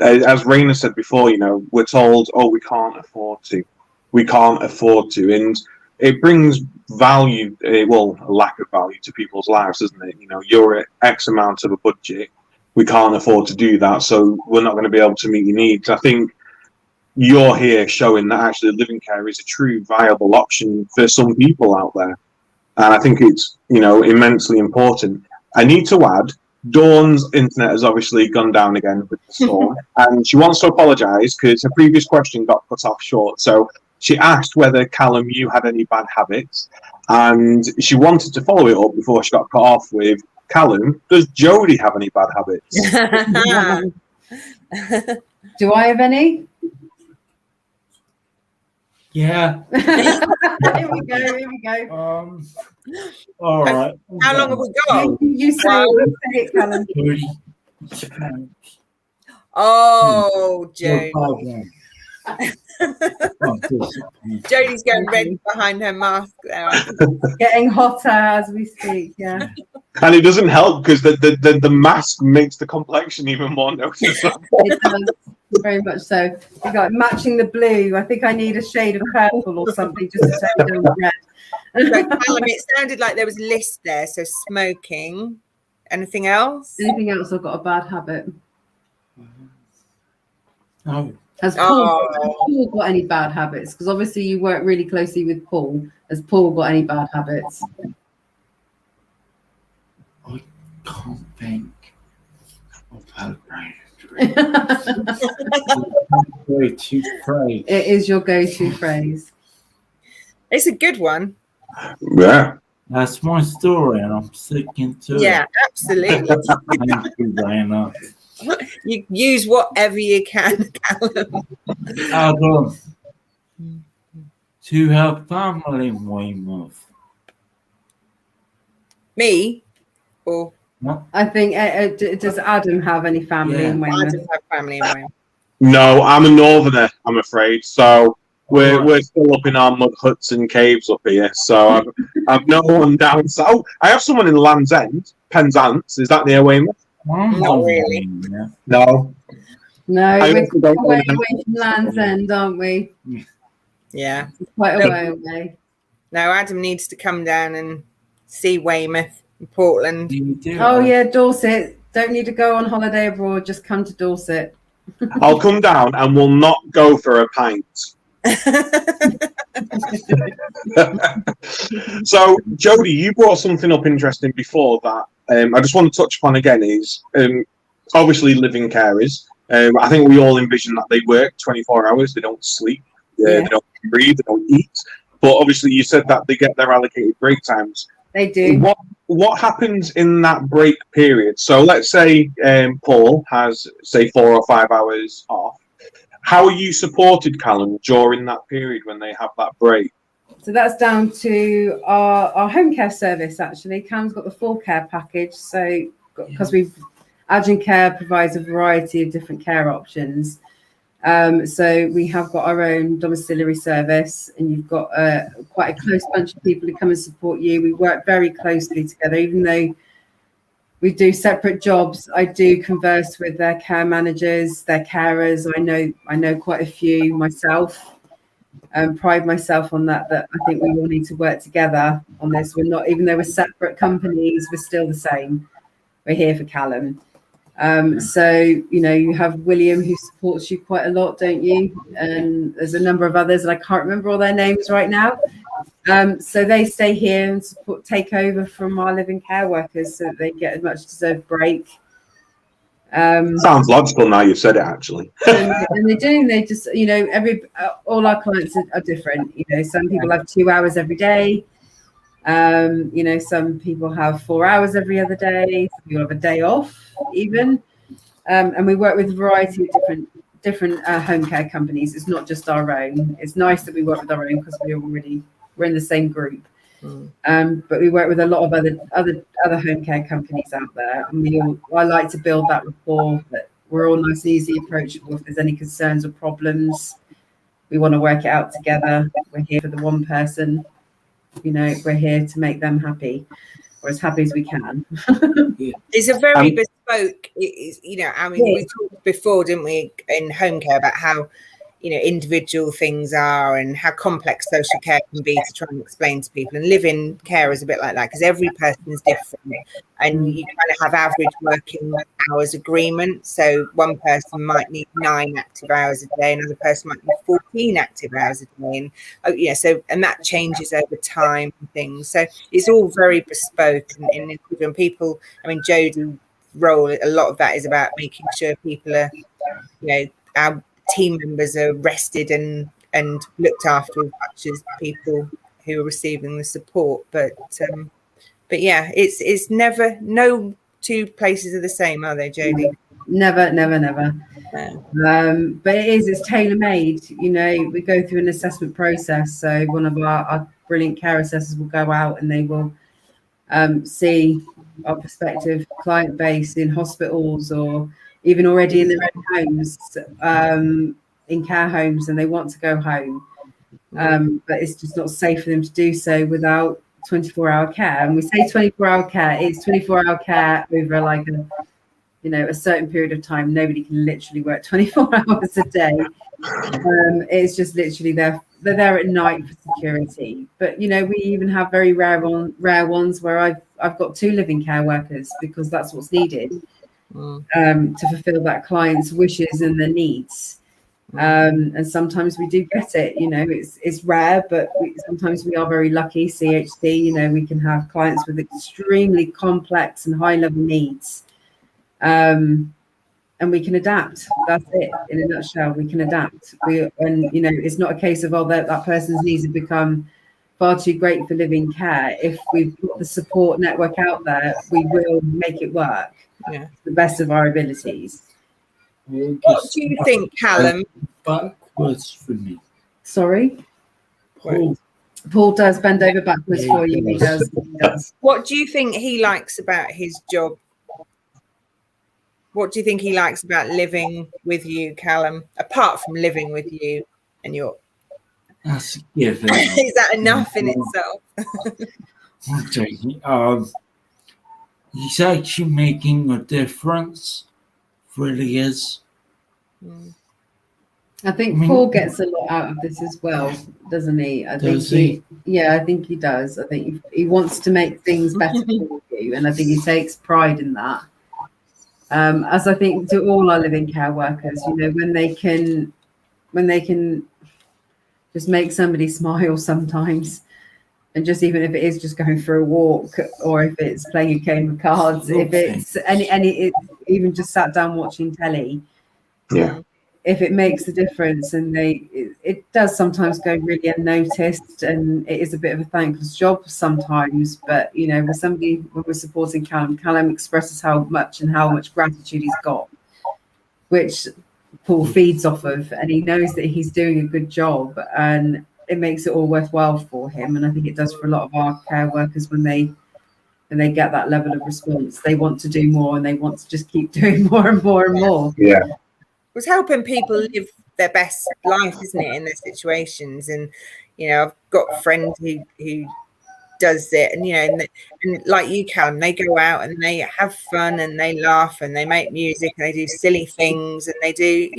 as Raina said before, you know, we're told, oh, we can't afford to, and it brings value, a lack of value to people's lives, doesn't it? You know, you're at X amount of a budget, we can't afford to do that, so we're not going to be able to meet your needs. I think you're here showing that actually living care is a true viable option for some people out there. And I think it's, immensely important. I need to add, Dawn's internet has obviously gone down again with the storm, and she wants to apologise because her previous question got cut off short. So she asked whether, Callum, you had any bad habits, and she wanted to follow it up before she got cut off with, Callum, does Jodie have any bad habits? Do I have any? Yeah. Here we go. All right. How long have we got? You say it, Callum. 30. Oh, Jodie. Oh, Jodie's going red behind her mask there. Getting hotter as we speak, yeah. And it doesn't help because the mask makes the complexion even more noticeable. It does, very much so. We got matching the blue. I think I need a shade of purple or something just to take down the red. So, Callum, it sounded like there was a list there. So smoking. Anything else? Anything else? I've got a bad habit. No. Has Paul got any bad habits? Because obviously you work really closely with Paul. Has Paul got any bad habits? I can't think of how go-to phrase. It is your go-to phrase. It's a good one. Yeah. That's my story, and I'm sticking to it. Yeah, absolutely. Thank you, Raina. You use whatever you can, Callum. Adam, to have family in Weymouth. Me? Or I think, does Adam have any family in I Weymouth? just have family in Weymouth. No, I'm a northerner, I'm afraid. So we're still up in our mud huts and caves up here. So I've no one down south. I have someone in Land's End, Penzance. Is that near Weymouth? Not really. No. No, I we're also don't quite know. away from Land's End, aren't we? Yeah. It's quite a way away. No, Adam needs to come down and see Weymouth and Portland. Oh yeah, Dorset. Don't need to go on holiday abroad. Just come to Dorset. I'll come down and we'll not go for a pint. So, Jodie, you brought something up interesting before that I just want to touch upon again is obviously living carers. I think we all envision that they work 24 hours, they don't sleep, they don't breathe, they don't eat. But obviously you said that they get their allocated break times. They do. What happens in that break period? So let's say Paul has, say, 4 or 5 hours off. How are you supported, Callum, during that period when they have that break? So that's down to our home care service, actually. Callum's got the full care package. So because Agincare provides a variety of different care options. So we have got our own domiciliary service, and you've got quite a close bunch of people who come and support you. We work very closely together, even though we do separate jobs. I do converse with their care managers, their carers. I know quite a few myself. Pride myself on that I think we all need to work together on this. We're not, even though we're separate companies, we're still the same. We're here for Callum. So, you have William who supports you quite a lot, don't you? And there's a number of others, and I can't remember all their names right now. So they stay here and take over from our living care workers so that they get a much deserved break. Sounds logical now you've said it, actually. and they do. They just, all our clients are different. Some people have 2 hours every day. Some people have 4 hours every other day. Some people have a day off, even. And we work with a variety of different home care companies. It's not just our own. It's nice that we work with our own because we're in the same group. But we work with a lot of other home care companies out there, and I like to build that rapport that we're all nice and easy approachable. If there's any concerns or problems, we want to work it out together. We're here for the one person. We're here to make them happy, or as happy as we can. It's a very bespoke. We talked before, didn't we, in home care about how individual things are and how complex social care can be to try and explain to people. And live-in care is a bit like that, because every person is different, and you kind of have average working hours agreement. So one person might need 9 active hours a day, another person might need 14 active hours a day, and that changes over time and things. So it's all very bespoke and individual. People, I mean, Jodie's role, a lot of that is about making sure people are, our team members are rested and looked after as much as people who are receiving the support. But yeah, it's never, no two places are the same, are they, Jodie? Never. No. But it's tailor-made. We go through an assessment process. So one of our brilliant care assessors will go out and they will see our prospective client base in hospitals or even already in their own homes, in care homes, and they want to go home. But it's just not safe for them to do so without 24-hour care. And we say 24-hour care, it's 24-hour care over like a certain period of time. Nobody can literally work 24 hours a day. It's just literally they're there at night for security. But we even have very rare ones where I've got 2 living care workers, because that's what's needed to fulfill that client's wishes and their needs. And sometimes we do get it. It's rare, but sometimes we are very lucky. CHC, we can have clients with extremely complex and high level needs. And we can adapt. That's it in a nutshell. We can adapt. It's not a case of that person's needs have become far too great for living care. If we've got the support network out there, we will make it work to the best of our abilities. What do you think, Callum? Backwards for me. Sorry? Paul does bend over backwards for you. He does. What do you think he likes about his job? What do you think he likes about living with you, Callum, apart from living with you and your... That's a given. Is that enough in itself? He's actually making a difference. Really is. I think Paul gets a lot out of this as well, doesn't he? I think he does. I think he wants to make things better for you, and I think he takes pride in that. As I think to all our living care workers, when they can just make somebody smile sometimes, and just even if it is just going for a walk, or if it's playing a game of cards, if it's any even just sat down watching telly, if it makes a difference, and it does sometimes go really unnoticed, and it is a bit of a thankless job sometimes. But with somebody, when we're supporting Callum expresses how much gratitude he's got, which Paul feeds off of, and he knows that he's doing a good job, and it makes it all worthwhile for him. And I think it does for a lot of our care workers when they get that level of response. They want to do more, and they want to just keep doing more and more and more. Yeah. It's helping people live their best life, isn't it, in their situations? And I've got a friend who does it, and like you, Callum, they go out and they have fun and they laugh and they make music and they do silly things, and they do,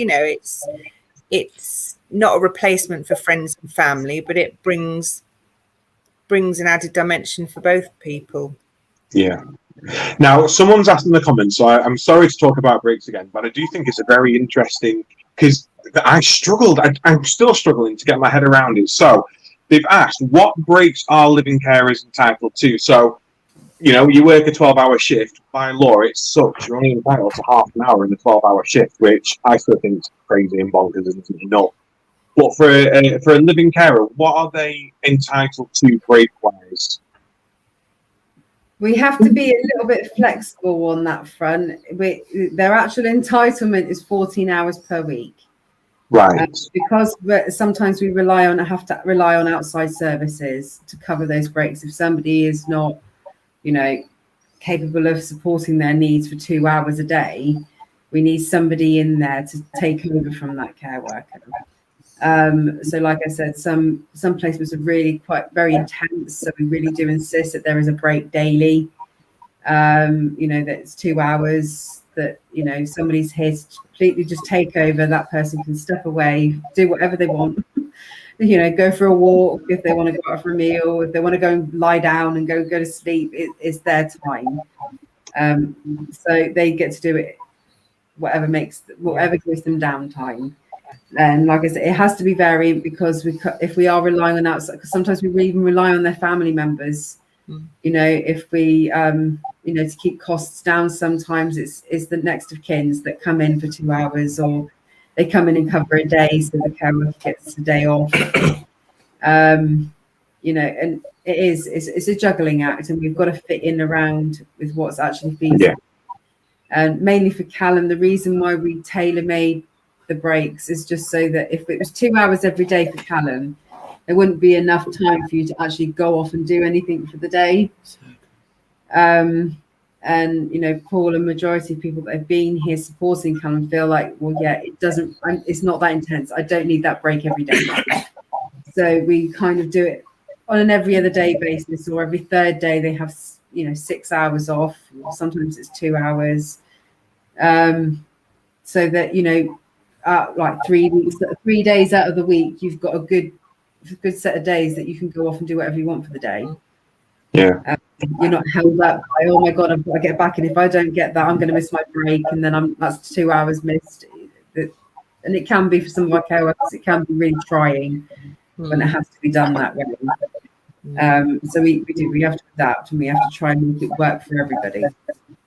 it's not a replacement for friends and family, but it brings an added dimension for both people. Yeah. Now, someone's asked in the comments, so I'm sorry to talk about breaks again, but I do think it's a very interesting, because I'm still struggling to get my head around it. So they've asked, what breaks are living carers entitled to? So, you work a 12-hour shift. By law, it sucks. You're only entitled to half an hour in the 12-hour shift, which I still think is crazy and bonkers, isn't enough. But for a living carer, what are they entitled to break-wise? We have to be a little bit flexible on that front. Their actual entitlement is 14 hours per week. Right. Because sometimes we have to rely on outside services to cover those breaks. If somebody is not, capable of supporting their needs for 2 hours a day, we need somebody in there to take over from that care worker. So like I said, some placements are really very intense. So we really do insist that there is a break daily. That it's 2 hours. that, you know, somebody's here to completely just take over. That person can step away, do whatever they want, you know, go for a walk if they want to go out for a meal, if they want to go and lie down and go to sleep. It's their time. So they get to do it, whatever gives them downtime. And like I said, it has to be varied, because if we are relying on outside, because sometimes we even rely on their family members. You know, if we, you know, to keep costs down, sometimes it's the next of kins that come in for 2 hours, or they come in and cover a day, so the care worker gets a day off. You know, and it's a juggling act, and we've got to fit in around with what's actually feasible. Yeah. And mainly for Callum, the reason why we tailor-made the breaks is just so that if it was 2 hours every day for Callum, there wouldn't be enough time for you to actually go off and do anything for the day. And, you know, Paul and majority of people that have been here supporting Callum feel like, well, yeah, it's not that intense. I don't need that break every day. So we kind of do it on an every other day basis, or every third day they have, you know, 6 hours off. Sometimes it's 2 hours. So that, you know, like 3 days out of the week, you've got a good set of days that you can go off and do whatever you want for the day. Yeah. You're not held up by, oh my God, I've got to get back, and if I don't get that, I'm going to miss my break, and then that's 2 hours missed. And it can be, for some of our care workers, it can be really trying when it has to be done that way. So we have to adapt, and we have to try and make it work for everybody.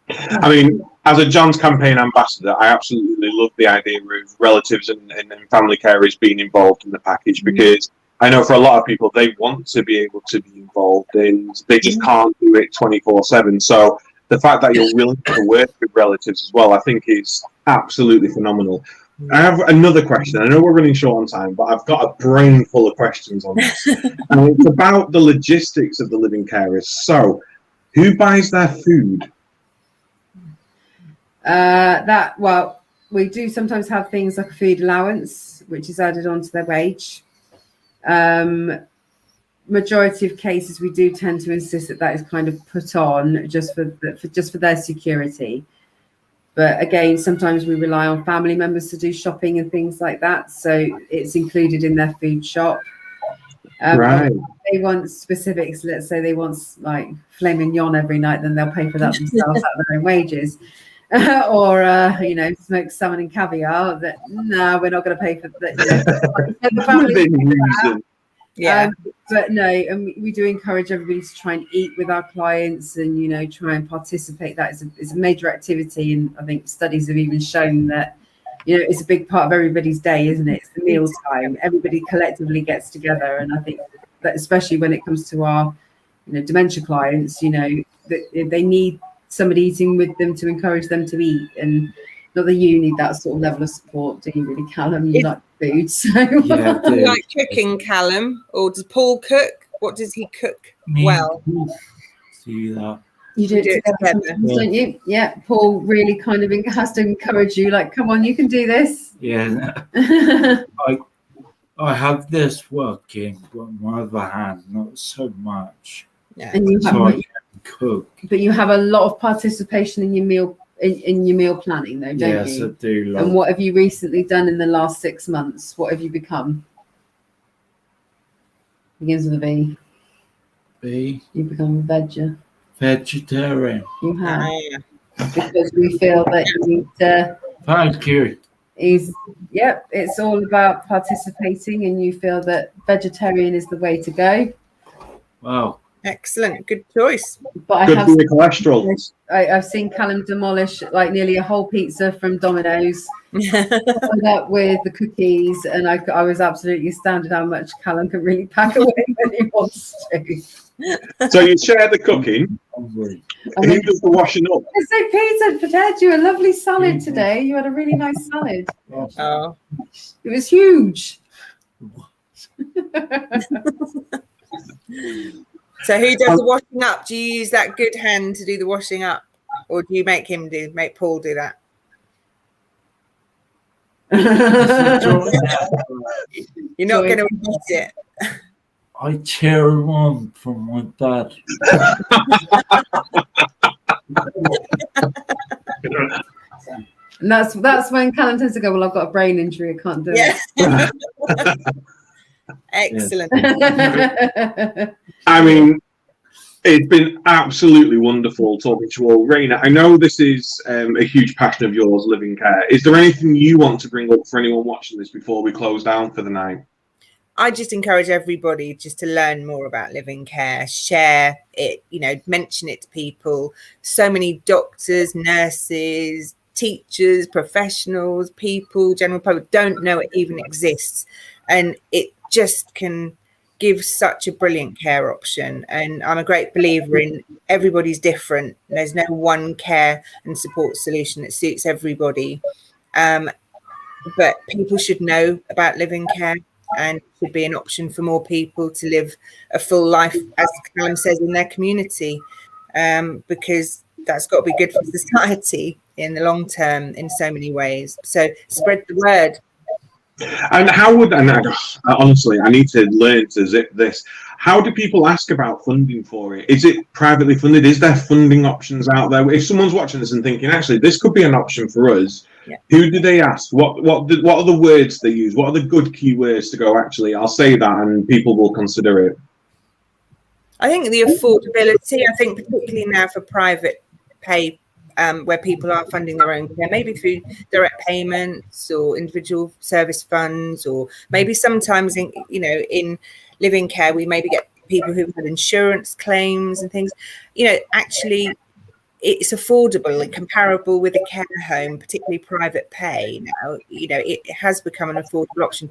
I mean, as a John's campaign ambassador, I absolutely love the idea of relatives and family carers being involved in the package, because I know for a lot of people, they want to be able to be involved, and they just can't do it 24/7. So the fact that you're willing to work with relatives as well, I think is absolutely phenomenal. I have another question. I know we're running short on time, but I've got a brain full of questions on this. And it's about the logistics of the living carers. So, who buys their food? Well, we do sometimes have things like a food allowance, which is added onto their wage. Majority of cases, we do tend to insist that is kind of put on just for their security. But again, sometimes we rely on family members to do shopping and things like that, so it's included in their food shop. Right. If they want specifics, let's say they want like filet mignon every night, then they'll pay for that themselves out of their own wages. Or you know, smoked salmon and caviar. No, we're not going to pay for that. The family Yeah. But no, and we do encourage everybody to try and eat with our clients, and, you know, try and participate. That is a major activity, and I think studies have even shown that, you know, it's a big part of everybody's day, isn't it? It's the meal time. Everybody collectively gets together, and I think that especially when it comes to our, you know, dementia clients, you know, that they need somebody eating with them to encourage them to eat. And not that you need that sort of level of support, do you really, Callum? You like food, so Yeah, Do you like cooking, Callum, or does Paul cook? What does he cook well? Do that. You do it together, don't you? Yeah, Paul really kind of has to encourage you, like, come on, you can do this. Yeah. I have this working, but on my other hand, not so much. Yeah. And you have, So I can cook. but you have a lot of participation in your meal in your meal planning, though, don't Yes, you? I do. And what have you recently done in the last 6 months? What have you become? Begins with a V. Be You become a vegetarian. You have. Because we feel that you need to. Thank you. It's all about participating, and you feel that vegetarian is the way to go. Wow. Excellent, good choice. But Good for your cholesterol. I've seen Callum demolish like nearly a whole pizza from Domino's, up with the cookies, and I was absolutely astounded how much Callum can really pack away when he wants to. So you share the cooking. Who does the washing up? So Peter prepared you a lovely salad today. You had a really nice salad. Oh. It was huge. So who does the washing up? Do you use that good hand to do the washing up, or do you make Paul do that? You're not going to admit it. I cheer him on from my dad. And that's when Callum tends to go, well, I've got a brain injury, I can't do Yeah. Excellent. it. I mean, it's been absolutely wonderful talking to you all. Raina, I know this is a huge passion of yours, living care. Is there anything you want to bring up for anyone watching this before we close down for the night? I just encourage everybody just to learn more about living care, share it, mention it to people. So many doctors, nurses, teachers, professionals, people, general public don't know it even exists. And it just can give such a brilliant care option. And I'm a great believer in everybody's different. There's no one care and support solution that suits everybody. But people should know about living care, and it should be an option for more people to live a full life, as Callum says, in their community, because that's got to be good for society in the long term in so many ways. So spread the word. And how would, and honestly, I need to learn to zip this. How do people ask about funding for it? Is it privately funded? Is there funding options out there? If someone's watching this and thinking, actually, this could be an option for us, who do they ask? What are the words they use? What are the good keywords to go, actually, I'll say that and people will consider it? I think the affordability, I think particularly now for private pay, where people are funding their own care, maybe through direct payments or individual service funds, or maybe sometimes in living care we maybe get people who've had insurance claims and things. Actually it's affordable and comparable with a care home, particularly private pay now. It has become an affordable option.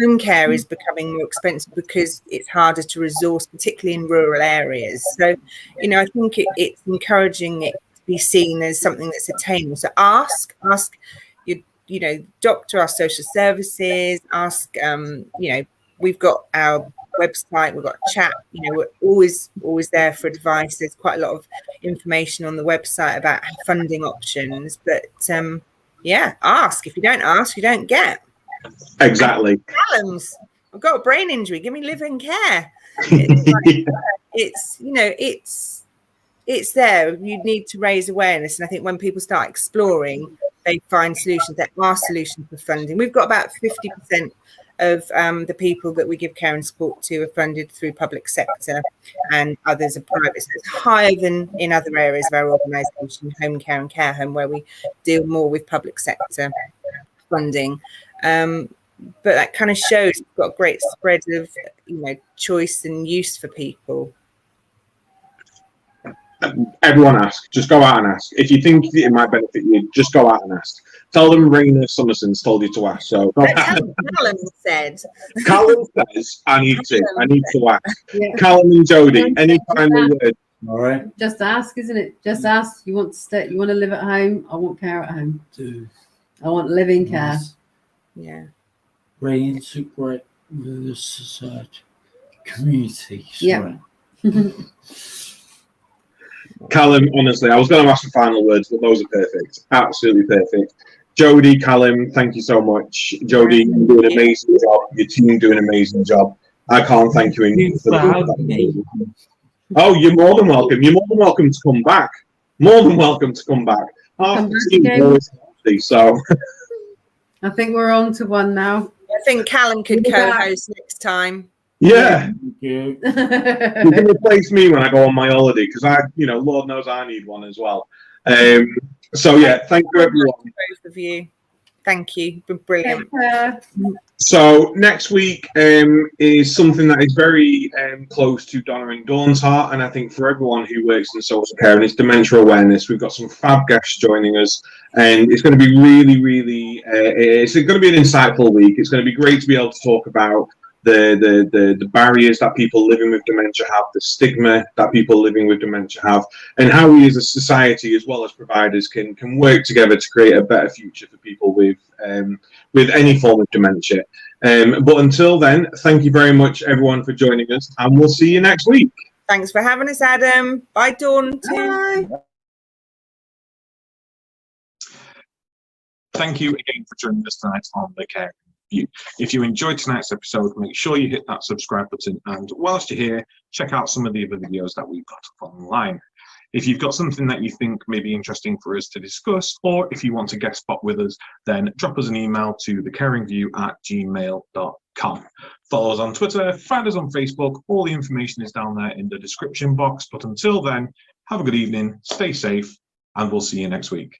Home care is becoming more expensive because it's harder to resource, particularly in rural areas. So I think it's encouraging it be seen as something that's attainable. So ask your doctor, our social services, ask we've got our website, we've got a chat, we're always there for advice. There's quite a lot of information on the website about funding options, but ask. If you don't ask, you don't get. Exactly. Callum's, I've got a brain injury, give me living care. It's there. You need to raise awareness. And I think when people start exploring, they find solutions. There are solutions for funding. We've got about 50% of the people that we give care and support to are funded through public sector, and others are private. So it's higher than in other areas of our organisation, home care and care home, where we deal more with public sector funding. But that kind of shows we've got a great spread of choice and use for people. Everyone ask. Just go out and ask. If you think it might benefit you, just go out and ask. Tell them Raina Summerson's told you to ask. So Callum said. Callum says, I need to ask. Yeah. Callum and Jodie, any final words? All right. Just ask, isn't it? Just ask. You want to stay? You want to live at home? I want care at home. I want living care. Yeah. Reintegrate with the society, community. Yeah. Callum, honestly, I was going to ask the final words, but those are perfect. Absolutely perfect. Jodie, Callum, thank you so much. Jodie, you do an amazing job. Your team do an amazing job. I can't thank you enough for that. Oh, you're more than welcome. You're more than welcome to come back. More than welcome to come back. So I think we're on to one now. I think Callum could co-host next time. Yeah. You can replace me when I go on my holiday, because Lord knows I need one as well. So yeah, thank you everyone. Both of you. Thank you. Been brilliant. So next week is something that is very close to Donna and Dawn's heart, and I think for everyone who works in social care, and it's dementia awareness. We've got some fab guests joining us, and it's going to be really it's going to be an insightful week. It's going to be great to be able to talk about the barriers that people living with dementia have, the stigma that people living with dementia have, and how we as a society as well as providers can work together to create a better future for people with any form of dementia. But until then, thank you very much everyone for joining us, and we'll see you next week. Thanks for having us, Adam. Bye, Dawn. Bye. Thank you again for joining us tonight on The Care. If you enjoyed tonight's episode, make sure you hit that subscribe button, and whilst you're here, check out some of the other videos that we've got up online. If you've got something that you think may be interesting for us to discuss, or if you want to guest spot with us, then drop us an email to thecaringview@gmail.com. Follow us on Twitter, find us on Facebook. All the information is down there in the description box. But until then, have a good evening, stay safe, and we'll see you next week.